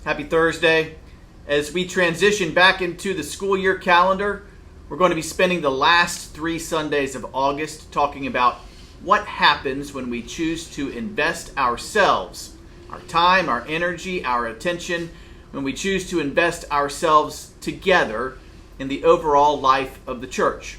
Happy Thursday. As we transition back into the school year calendar, we're going to be spending the last 3 Sundays of August talking about what happens when we choose to invest ourselves, our time, our energy, our attention, when we choose to invest ourselves together in the overall life of the church.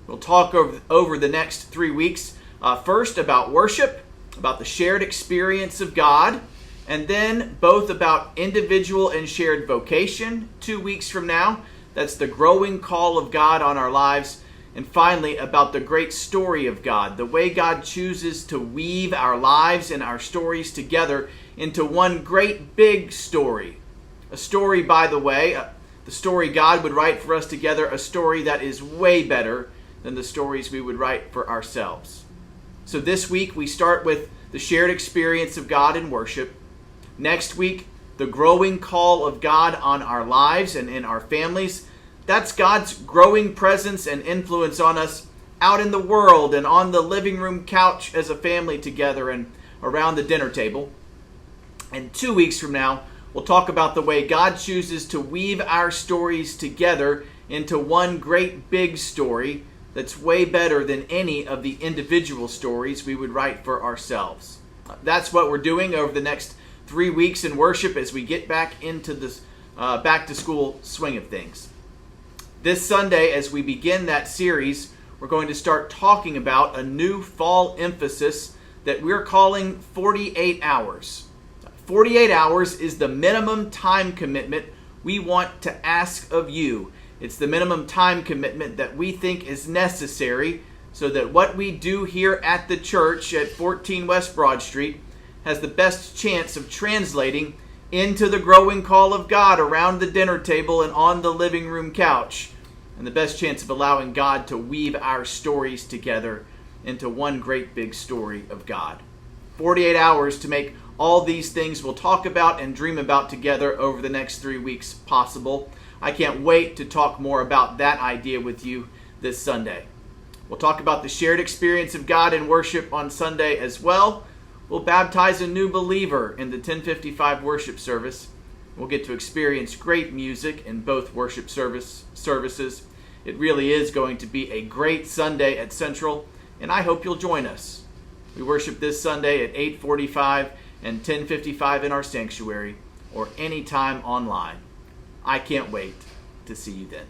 We'll talk over the next 3 weeks, first about worship, about the shared experience of God, and then both about individual and shared vocation 2 weeks from now. That's the growing call of God on our lives. And finally, about the great story of God, the way God chooses to weave our lives and our stories together into one great big story. A story, by the way, the story God would write for us together, a story that is way better than the stories we would write for ourselves. So this week, we start with the shared experience of God in worship. Next week, the growing call of God on our lives and in our families. That's God's growing presence and influence on us out in the world and on the living room couch as a family together and around the dinner table. And 2 weeks from now, we'll talk about the way God chooses to weave our stories together into one great big story that's way better than any of the individual stories we would write for ourselves. That's what we're doing over the next 3 weeks in worship as we get back into this back to school swing of things. This Sunday, as we begin that series, we're going to start talking about a new fall emphasis that we're calling 48 hours. 48 hours is the minimum time commitment we want to ask of you. It's the minimum time commitment that we think is necessary so that what we do here at the church at 14 West Broad Street has the best chance of translating into the growing call of God around the dinner table and on the living room couch, and the best chance of allowing God to weave our stories together into one great big story of God. 48 hours to make all these things we'll talk about and dream about together over the next 3 weeks possible. I can't wait to talk more about that idea with you this Sunday. We'll talk about the shared experience of God in worship on Sunday as well. We'll baptize a new believer in the 10:55 worship service. We'll get to experience great music in both worship services. It really is going to be a great Sunday at Central, and I hope you'll join us. We worship this Sunday at 8:45 and 10:55 in our sanctuary, or anytime online. I can't wait to see you then.